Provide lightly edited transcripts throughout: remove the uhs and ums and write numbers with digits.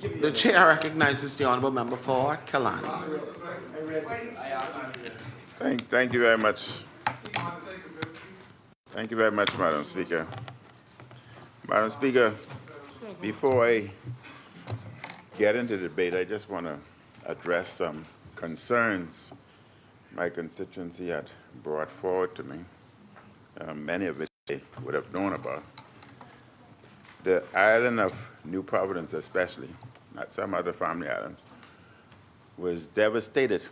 The chair recognizes the honourable member for Killarney. Thank you very much. Thank you very much, Madam Speaker. Madam Speaker, before I get into the debate, I just want to address some concerns my constituency had brought forward to me, many of which they would have known about. The island of New Providence especially, not some other family islands, was devastated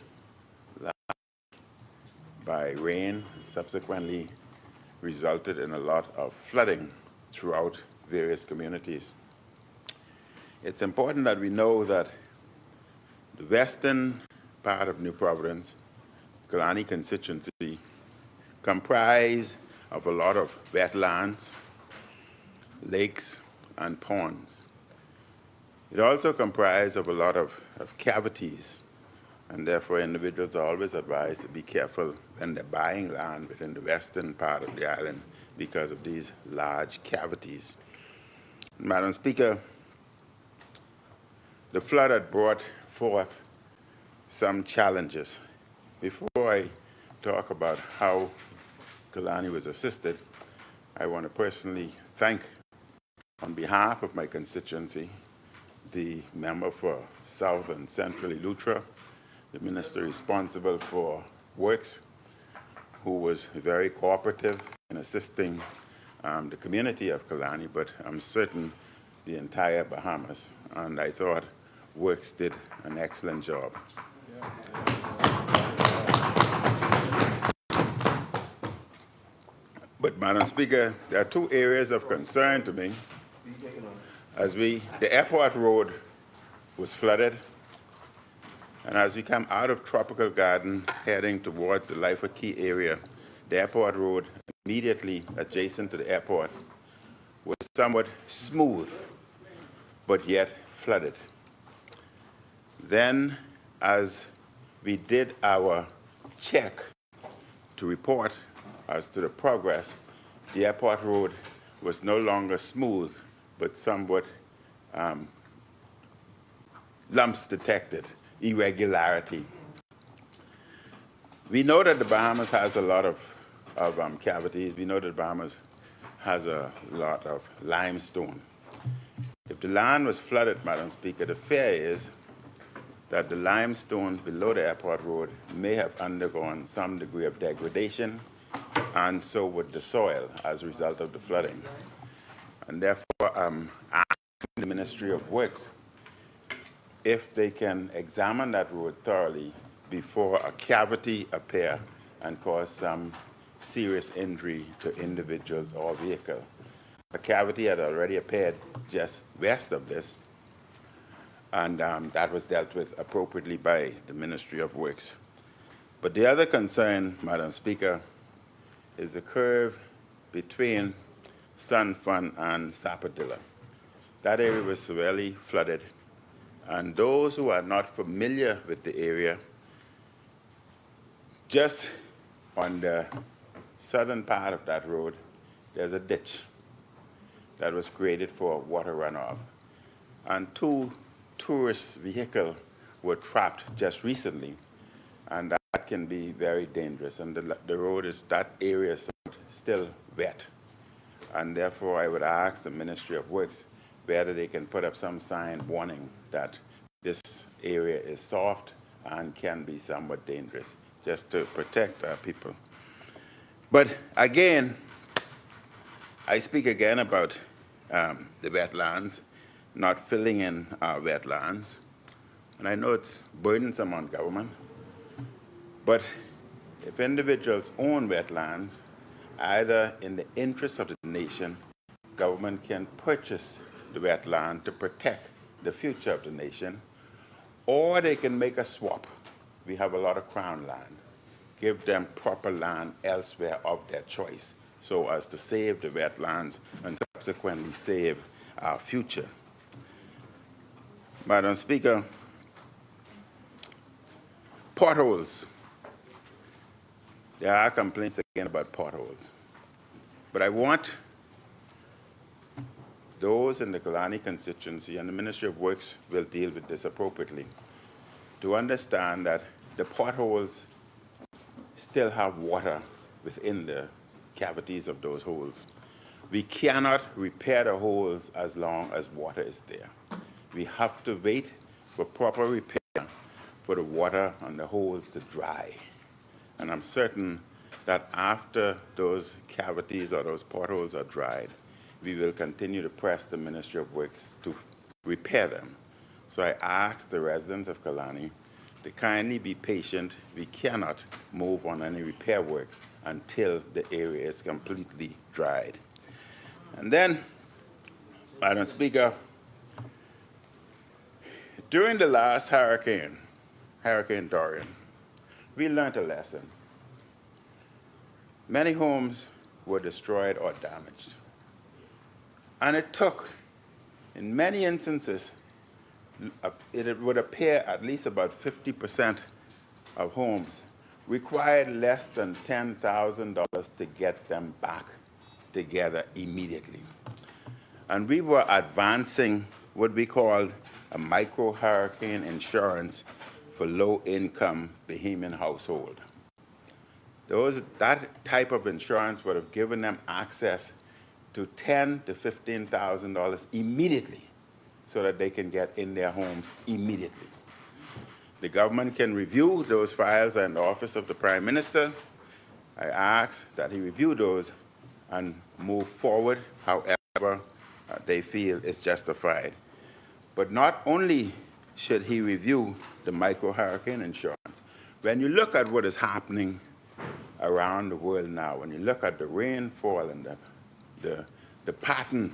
by rain, and subsequently resulted in a lot of flooding throughout various communities. It's important that we know that the western part of New Providence, Killarney constituency, comprise of a lot of wetlands, lakes, and ponds. It also comprises of a lot of cavities, and therefore individuals are always advised to be careful when they're buying land within the western part of the island because of these large cavities. Madam Speaker, the flood had brought forth some challenges. Before I talk about how Killarney was assisted, I want to personally thank, on behalf of my constituency, the member for South and Central Eleuthera, the minister responsible for works, who was very cooperative in assisting the community of Killarney, but I'm certain the entire Bahamas. And I thought works did an excellent job. But, Madam Speaker, there are two areas of concern to me. The airport road was flooded, and as we come out of Tropical Garden heading towards the Lyford Key area, the airport road immediately adjacent to the airport was somewhat smooth, but yet flooded. Then, as we did our check to report as to the progress, the airport road was no longer smooth, but somewhat lumps detected, irregularity. We know that the Bahamas has a lot of cavities. We know that the Bahamas has a lot of limestone. If the land was flooded, Madam Speaker, the fear is that the limestone below the airport road may have undergone some degree of degradation, and so would the soil as a result of the flooding. And therefore, I'm asking the Ministry of Works if they can examine that road thoroughly before a cavity appear and cause some serious injury to individuals or vehicle. A cavity had already appeared just west of this, and that was dealt with appropriately by the Ministry of Works. But the other concern, Madam Speaker, is the curve between Sun Fun and Sapodilla. That area was severely flooded, and those who are not familiar with the area, just on the southern part of that road, there's a ditch that was created for water runoff. And two tourist vehicles were trapped just recently, and that can be very dangerous. And the road is, that area is still wet. And therefore, I would ask the Ministry of Works whether they can put up some sign warning that this area is soft and can be somewhat dangerous, just to protect our people. But again, I speak again about the wetlands, not filling in our wetlands. And I know it's burdensome on government, but if individuals own wetlands, either in the interest of the nation, government can purchase the wetland to protect the future of the nation, or they can make a swap. We have a lot of crown land. Give them proper land elsewhere of their choice, so as to save the wetlands and subsequently save our future. Madam Speaker, potholes. There are complaints again about potholes. But I want those in the Kalani constituency, and the Ministry of Works will deal with this appropriately, to understand that the potholes still have water within the cavities of those holes. We cannot repair the holes as long as water is there. We have to wait for proper repair for the water on the holes to dry. And I'm certain that after those cavities or those potholes are dried, we will continue to press the Ministry of Works to repair them. So I ask the residents of Kalani to kindly be patient. We cannot move on any repair work until the area is completely dried. And then, Madam Speaker, during the last hurricane, Hurricane Dorian, we learned a lesson. Many homes were destroyed or damaged. And it took, in many instances, it would appear at least about 50% of homes required less than $10,000 to get them back together immediately. And we were advancing what we called a micro-hurricane insurance for low-income Bahamian household. That type of insurance would have given them access to $10,000 to $15,000 immediately so that they can get in their homes immediately. The government can review those files in the Office of the Prime Minister. I ask that he review those and move forward however they feel is justified. But not only should he review the micro-hurricane insurance, when you look at what is happening around the world now, when you look at the rainfall and the pattern,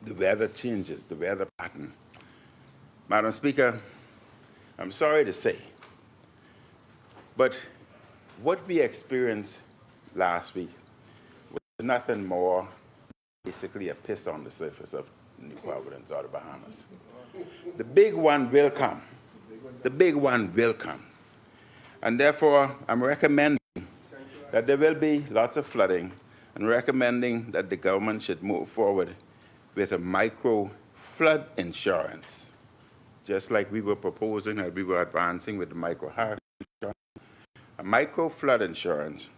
the weather changes, the weather pattern. Madam Speaker, I'm sorry to say, but what we experienced last week was nothing more basically a piss on the surface of New Providence or the Bahamas. The big one will come. The big one will come. And therefore, I'm recommending that there will be lots of flooding and recommending that the government should move forward with a micro flood insurance, just like we were proposing that we were advancing with the micro hurricane insurance, a micro flood insurance,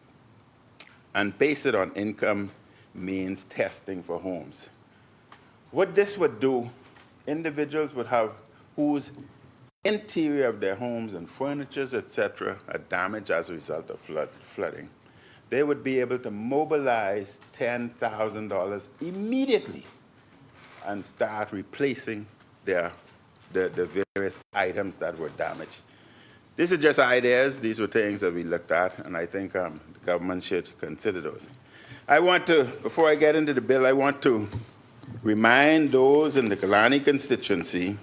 and base it on income means testing for homes. What this would do, individuals would have whose interior of their homes and furniture, etc., are damaged as a result of flooding. They would be able to mobilize $10,000 immediately and start replacing the various items that were damaged. These are just ideas. These were things that we looked at, and I think the government should consider those. I want to, before I get into the bill, I want to remind those in the Kalani constituency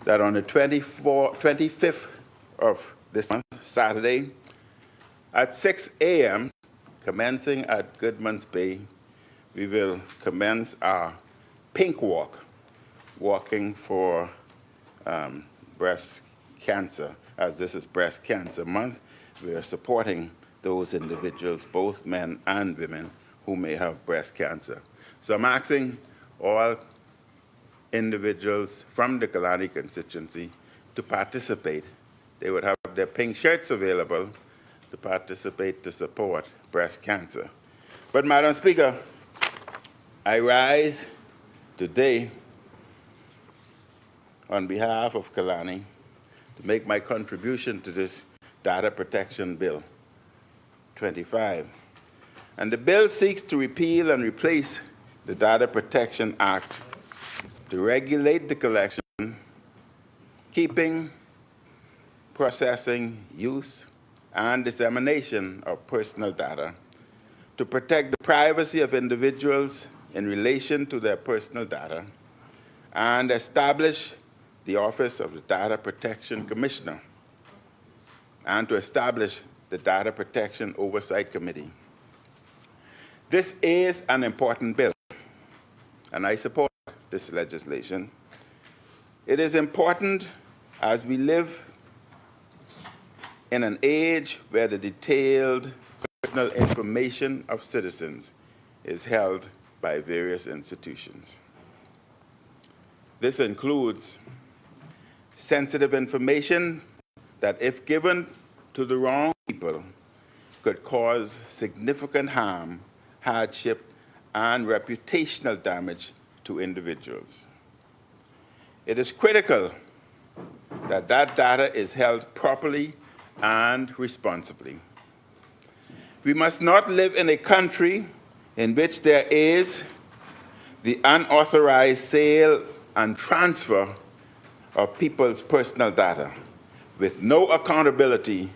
that on the 25th of this month, Saturday, at 6 a.m., commencing at Goodman's Bay, we will commence our pink walk, walking for breast cancer. As this is Breast Cancer Month, we are supporting those individuals, both men and women, who may have breast cancer. So I'm asking all individuals from the Kalani constituency to participate. They would have their pink shirts available to participate to support breast cancer. But Madam Speaker, I rise today on behalf of Kalani to make my contribution to this Data Protection Bill 25. And the bill seeks to repeal and replace the Data Protection Act to regulate the collection, keeping, processing, use, and dissemination of personal data, to protect the privacy of individuals in relation to their personal data, and establish the Office of the Data Protection Commissioner, and to establish the Data Protection Oversight Committee. This is an important bill, and I support this legislation. It is important as we live in an age where the detailed personal information of citizens is held by various institutions. This includes sensitive information that, if given to the wrong people, could cause significant harm, hardship, and reputational damage to individuals. It is critical that that data is held properly and responsibly. We must not live in a country in which there is the unauthorized sale and transfer of people's personal data with no accountability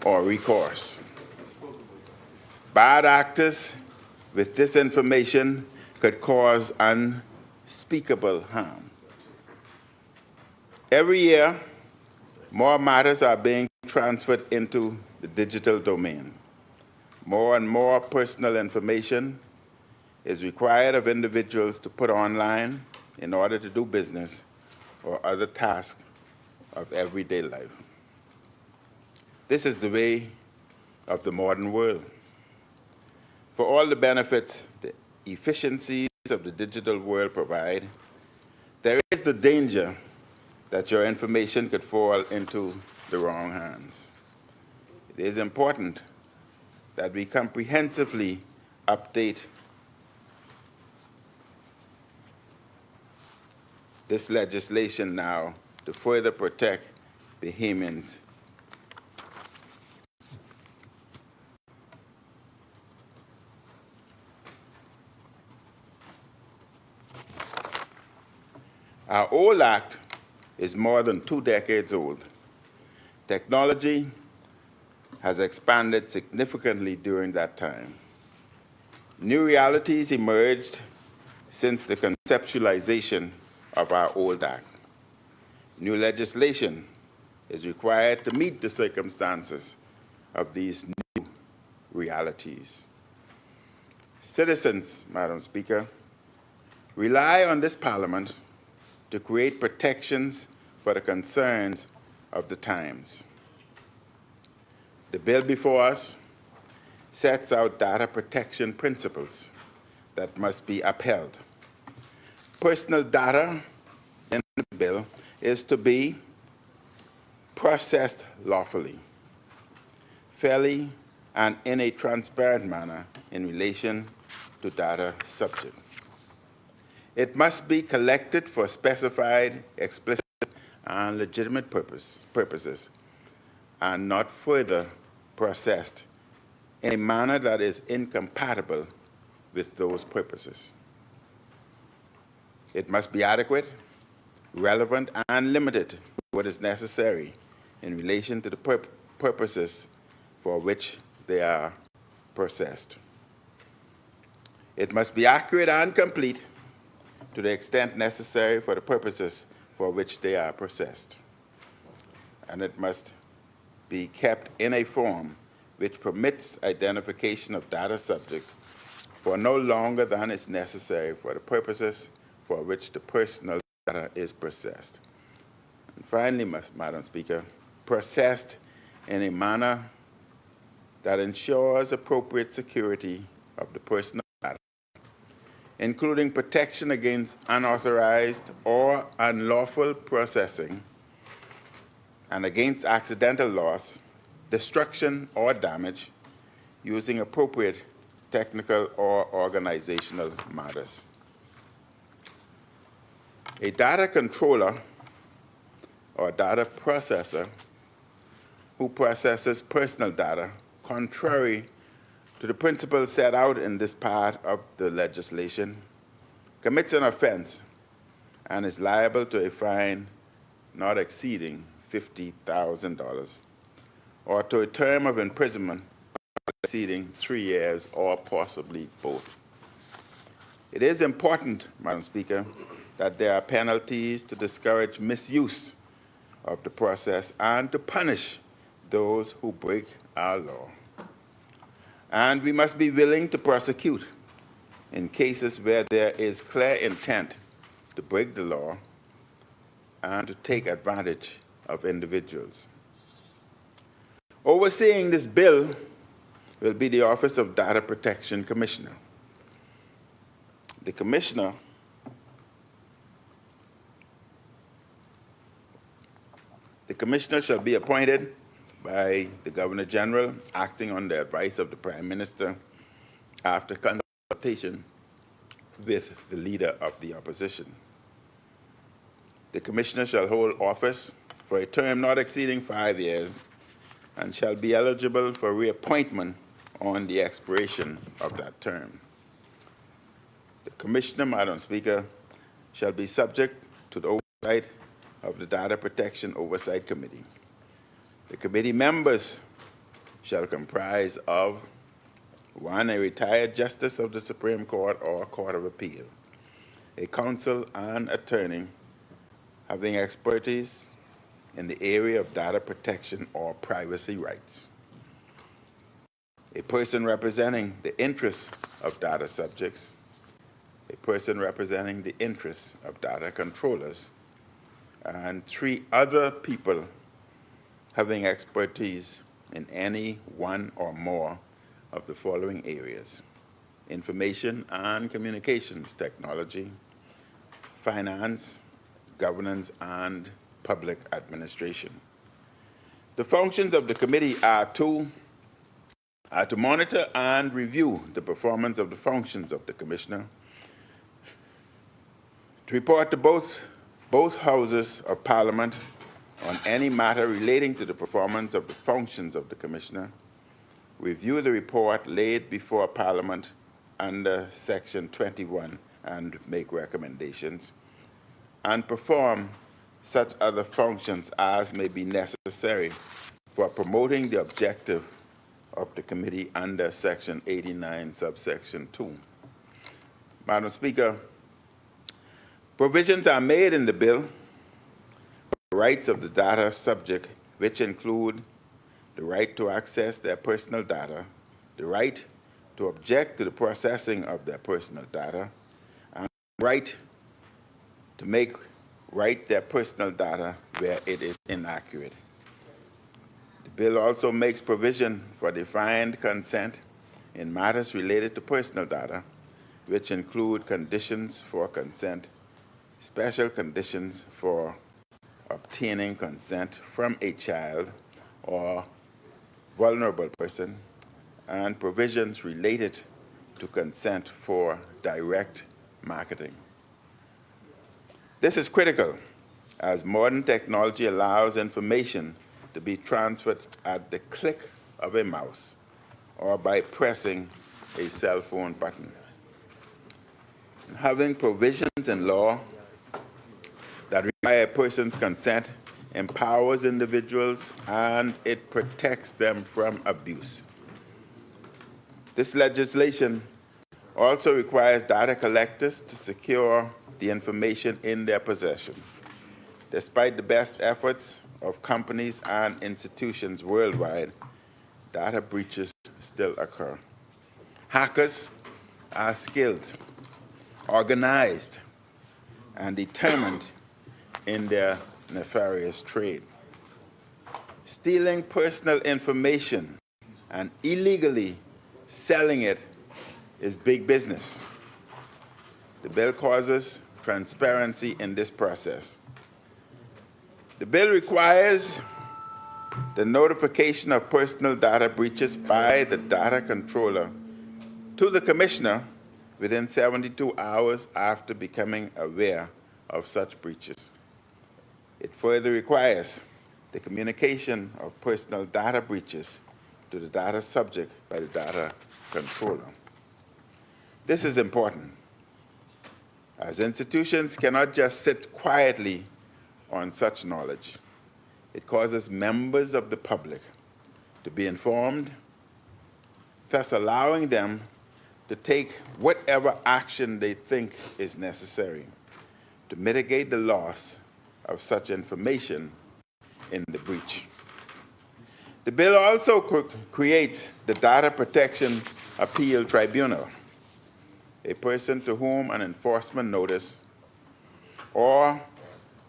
or recourse. Bad actors with this information could cause unspeakable harm. Every year, more matters are being transferred into the digital domain. More and more personal information is required of individuals to put online in order to do business or other tasks of everyday life. This is the way of the modern world. For all the benefits the efficiencies of the digital world provide, there is the danger that your information could fall into the wrong hands. It is important that we comprehensively update this legislation now to further protect Bahamians. Our old act is more than 2 decades old. Technology has expanded significantly during that time. New realities emerged since the conceptualization of our old act. New legislation is required to meet the circumstances of these new realities. Citizens, Madam Speaker, rely on this Parliament to create protections for the concerns of the times. The bill before us sets out data protection principles that must be upheld. Personal data in the bill is to be processed lawfully, fairly, and in a transparent manner in relation to data subject. It must be collected for specified, explicit, and legitimate purposes, and not further processed in a manner that is incompatible with those purposes. It must be adequate, relevant, and limited to what is necessary in relation to the purposes for which they are processed. It must be accurate and complete to the extent necessary for the purposes for which they are processed. And it must be kept in a form which permits identification of data subjects for no longer than is necessary for the purposes for which the personal data is processed. And finally, Madam Speaker, processed in a manner that ensures appropriate security of the personal data, including protection against unauthorized or unlawful processing and against accidental loss, destruction, or damage, using appropriate technical or organizational matters. A data controller or data processor who processes personal data contrary to the principles set out in this part of the legislation commits an offense and is liable to a fine not exceeding $50,000 or to a term of imprisonment not exceeding 3 years or possibly both. It is important, Madam Speaker, that there are penalties to discourage misuse of the process and to punish those who break our law. And we must be willing to prosecute in cases where there is clear intent to break the law and to take advantage of individuals. Overseeing this bill will be the Office of Data Protection Commissioner. The Commissioner The Commissioner shall be appointed by the Governor General, acting on the advice of the Prime Minister, after consultation with the Leader of the Opposition. The Commissioner shall hold office for a term not exceeding 5 years and shall be eligible for reappointment on the expiration of that term. The Commissioner, Madam Speaker, shall be subject to the oversight of the Data Protection Oversight Committee. The committee members shall comprise of 1, a retired justice of the Supreme Court or Court of Appeal, a counsel and attorney having expertise in the area of data protection or privacy rights, a person representing the interests of data subjects, a person representing the interests of data controllers, and 3 other people having expertise in any one or more of the following areas: information and communications technology, finance, governance, and public administration. The functions of the committee are to monitor and review the performance of the functions of the Commissioner, to report to both houses of Parliament on any matter relating to the performance of the functions of the Commissioner, review the report laid before Parliament under Section 21 and make recommendations, and perform such other functions as may be necessary for promoting the objective of the committee under Section 89, subsection 2. Madam Speaker, provisions are made in the bill for the rights of the data subject, which include the right to access their personal data, the right to object to the processing of their personal data, and the right to make right their personal data where it is inaccurate. The bill also makes provision for defined consent in matters related to personal data, which include conditions for consent, special conditions for obtaining consent from a child or vulnerable person, and provisions related to consent for direct marketing. This is critical, as modern technology allows information to be transferred at the click of a mouse or by pressing a cell phone button. Having provisions in law that require a person's consent empowers individuals and it protects them from abuse. This legislation also requires data collectors to secure the information in their possession. Despite the best efforts of companies and institutions worldwide, data breaches still occur. Hackers are skilled, organized, and determined in their nefarious trade. Stealing personal information and illegally selling it is big business. The bill causes transparency in this process. The bill requires the notification of personal data breaches by the data controller to the Commissioner within 72 hours after becoming aware of such breaches. It further requires the communication of personal data breaches to the data subject by the data controller. This is important, as institutions cannot just sit quietly on such knowledge. It causes members of the public to be informed, thus allowing them to take whatever action they think is necessary to mitigate the loss of such information in the breach. The bill also creates the Data Protection Appeal Tribunal, a person to whom an enforcement notice or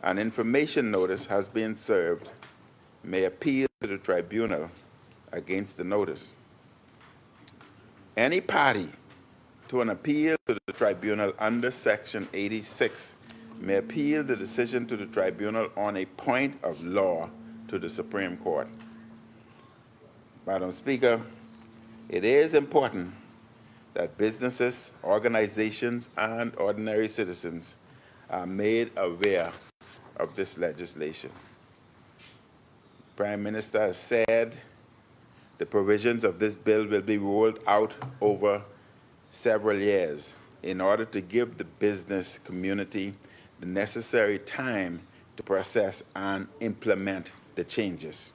an information notice has been served may appeal to the tribunal against the notice. Any party to an appeal to the tribunal under Section 86 may appeal the decision to the tribunal on a point of law to the Supreme Court. Madam Speaker, it is important that businesses, organizations, and ordinary citizens are made aware of this legislation. The Prime Minister has said the provisions of this bill will be rolled out over several years in order to give the business community the necessary time to process and implement the changes.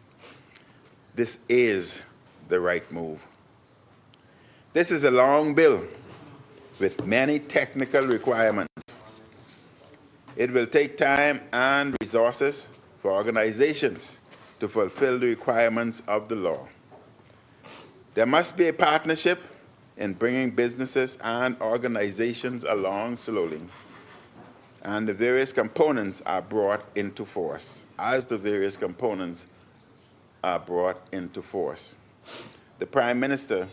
This is the right move. This is a long bill with many technical requirements. It will take time and resources for organizations to fulfill the requirements of the law. There must be a partnership in bringing businesses and organizations along slowly, and the various components are brought into force. As the various components are brought into force, the Prime Minister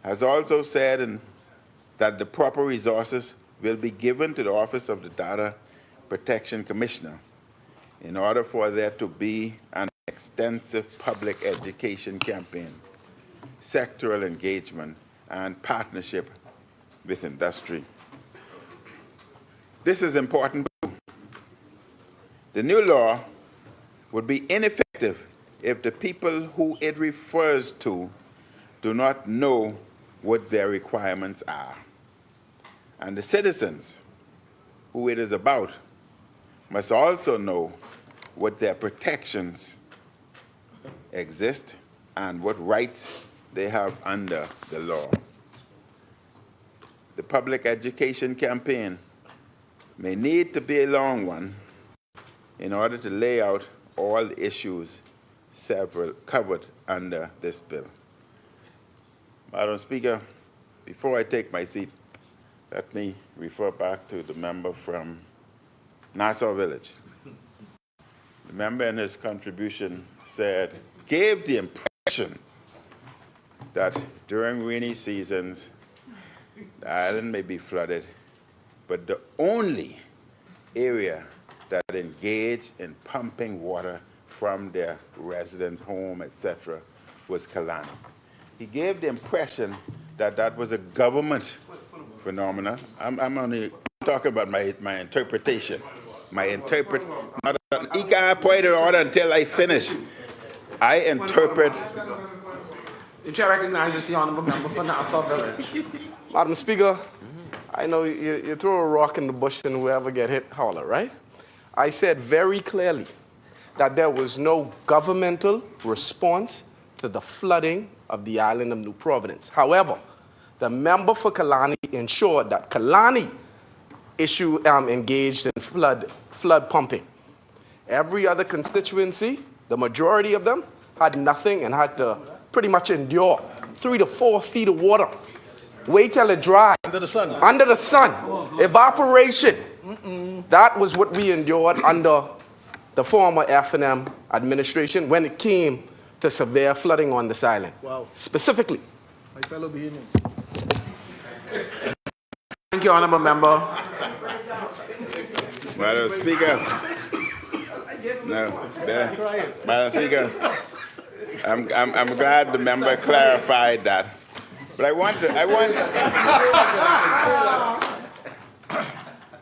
has also said that the proper resources will be given to the Office of the Data Protection Commissioner in order for there to be an extensive public education campaign, sectoral engagement, and partnership with industry. This is important. The new law would be ineffective if the people who it refers to do not know what their requirements are. And the citizens who it is about must also know what their protections exist and what rights they have under the law. The public education campaign may need to be a long one in order to lay out all the issues covered under this bill. Madam Speaker, before I take my seat, let me refer back to the member from Nassau Village. The member in his contribution gave the impression that during rainy seasons, the island may be flooded, but the only area that engaged in pumping water from their residence, home, etc., was Kalani. He gave the impression that that was a government phenomenon. I'm only talking about my interpretation. He can't point it out until I finish. I interpret. The chair recognizes the honourable member for Nassau Village. Madam Speaker, I know you throw a rock in the bush and whoever get hit, holler, right? I said very clearly that there was no governmental response to the flooding of the island of New Providence. However, the member for Kalani ensured that Kalani engaged in flood pumping. Every other constituency, the majority of them, had nothing and had to pretty much endure 3 to 4 feet of water. Wait till it dries. Under the sun. Under the sun. Evaporation. That was what we endured under the former F&M administration when it came to severe flooding on this island. Wow. Specifically. My fellow Bahamians. Thank you, honourable member. Madam Speaker. No, Madam Speaker, I'm glad the member clarified that. But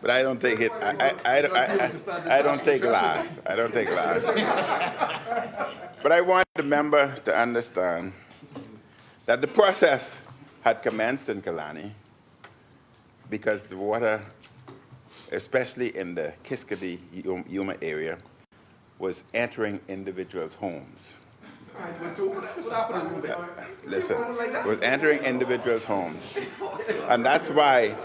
but I don't take it. I don't take last. I don't take last. But I want the member to understand that the process had commenced in Kalani because the water, especially in the Kiskadee Yuma area, was entering individuals' homes. Listen, was entering individuals' homes. And that's why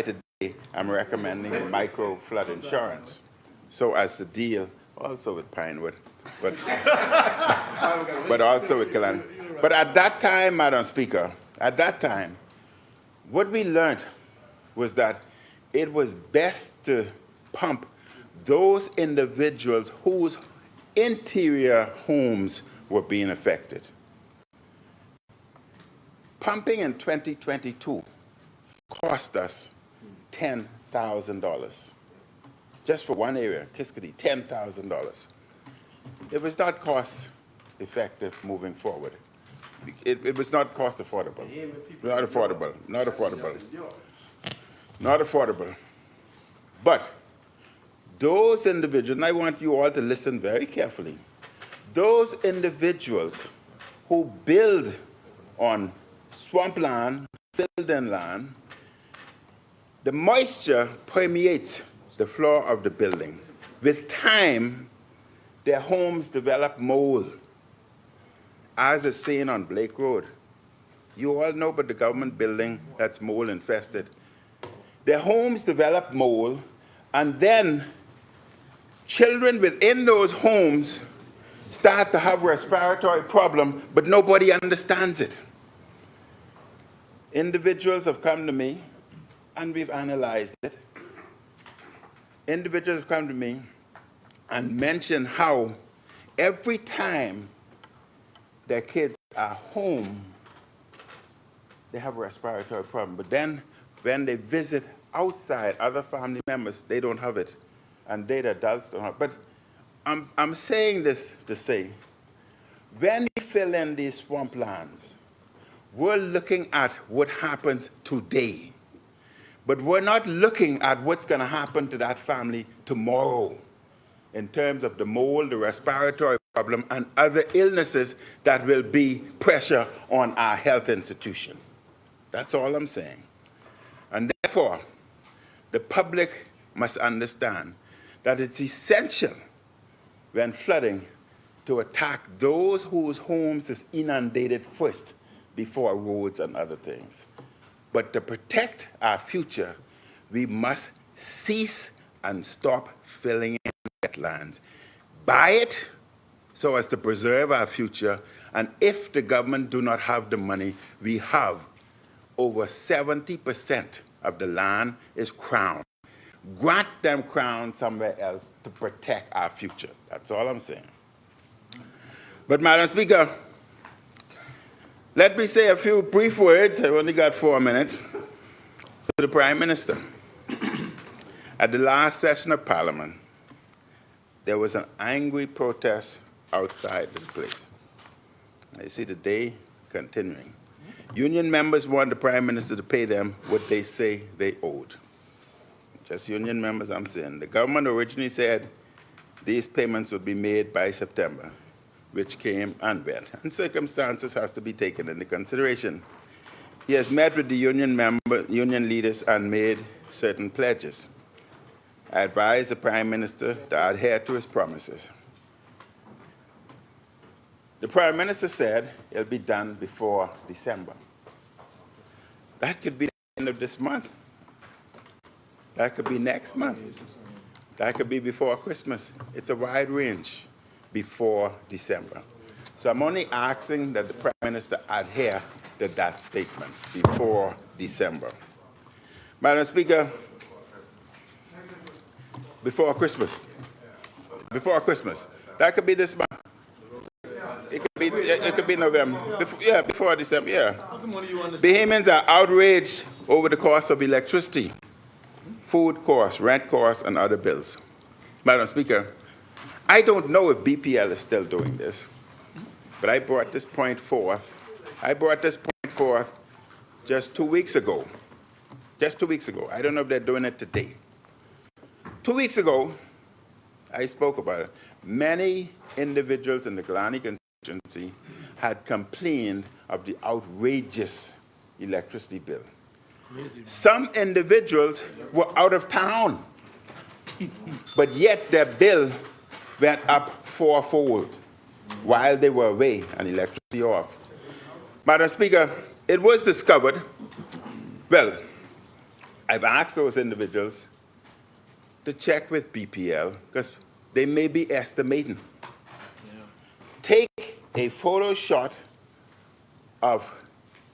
today I'm recommending micro flood insurance, so as to deal also with Pinewood, but also with Kalani. But at that time, Madam Speaker, at that time, what we learned was that it was best to pump those individuals whose interior homes were being affected. Pumping in 2022 cost us $10,000. Just for one area, Kiskadee, $10,000. it was not cost effective moving forward. It was not cost affordable. Not affordable. Not affordable. Not affordable. But those individuals, and I want you all to listen very carefully, those individuals who build on swampland, filled-in land, the moisture permeates the floor of the building. With time, their homes develop mold, as is seen on Blake Road. You all know about the government building that's mold infested. Their homes develop mold, and then children within those homes start to have respiratory problem, but nobody understands it. Individuals have come to me, and we've analyzed it. Individuals have come to me and mentioned how every time their kids are home, they have a respiratory problem. But then when they visit outside other family members, they don't have it. And they, the adults, don't have it. But I'm saying this to say, when we fill in these swamplands, we're looking at what happens today. But we're not looking at what's going to happen to that family tomorrow in terms of the mold, the respiratory problem, and other illnesses that will be pressure on our health institution. That's all I'm saying. And therefore, the public must understand that it's essential when flooding to attack those whose homes is inundated first before roads and other things. But to protect our future, we must cease and stop filling in wetlands. Buy it so as to preserve our future, and if the government do not have the money, we have over 70% of the land is crown. Grant them crown somewhere else to protect our future. That's all I'm saying. But Madam Speaker, let me say a few brief words, I've only got 4 minutes, to the Prime Minister. At the last session of Parliament, there was an angry protest outside this place. I see the day continuing. Union members want the Prime Minister to pay them what they say they owed. Just union members, I'm saying. The government originally said these payments would be made by September, which came and went, and circumstances has to be taken into consideration. He has met with the union leaders and made certain pledges. I advise the Prime Minister to adhere to his promises. The Prime Minister said it'll be done before December. That could be the end of this month. That could be next month. That could be before Christmas. It's a wide range before December. So I'm only asking that the Prime Minister adhere to that statement, before December. Madam Speaker, before Christmas. Before Christmas. That could be this month. It could be November. Before December, yeah. Bahamians are outraged over the cost of electricity, food costs, rent costs, and other bills. Madam Speaker, I don't know if BPL is still doing this, but I brought this point forth. Just 2 weeks ago. Just 2 weeks ago. I don't know if they're doing it today. 2 weeks ago, I spoke about it. Many individuals in the Killarney constituency had complained of the outrageous electricity bill. Some individuals were out of town, but yet their bill went up fourfold while they were away and electricity off. Madam Speaker, it was discovered, well, I've asked those individuals to check with BPL because they may be estimating. Take a photo shot of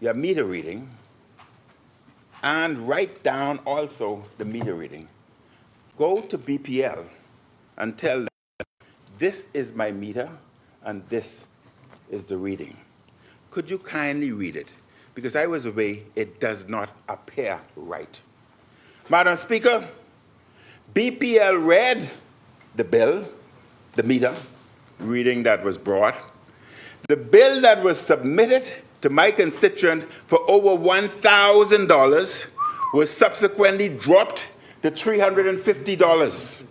your meter reading and write down also the meter reading. Go to BPL and tell them, this is my meter and this is the reading. Could you kindly read it? Because I was away, it does not appear right. Madam Speaker, BPL read the bill, the meter, reading that was brought. The bill that was submitted to my constituent for over $1,000 was subsequently dropped to $350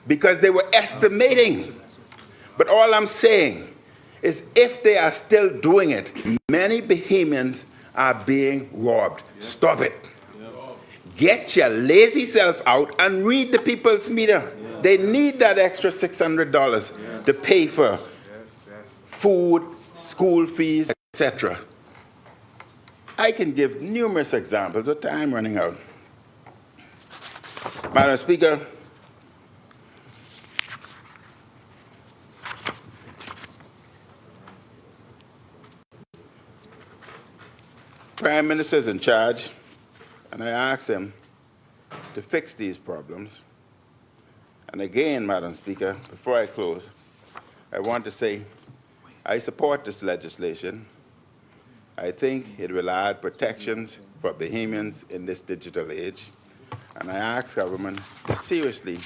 because they were estimating. But all I'm saying is if they are still doing it, many Bahamians are being robbed. Stop it. Get your lazy self out and read the people's meter. They need that extra $600 to pay for food, school fees, etc. I can give numerous examples, but time running out. Madam Speaker, Prime Minister is in charge, and I ask him to fix these problems. And again, Madam Speaker, before I close, I want to say I support this legislation. I think it will add protections for Bahamians in this digital age. And I ask government to seriously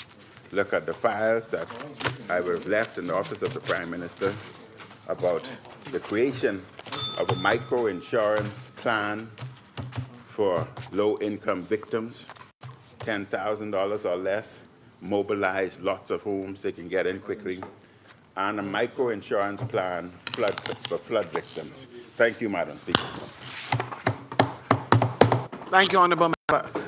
look at the files that I would have left in the office of the Prime Minister about the creation of a micro-insurance plan for low-income victims, $10,000 or less, mobilize lots of homes they can get in quickly, and a micro-insurance plan for flood victims. Thank you, Madam Speaker. Thank you, Honourable Member.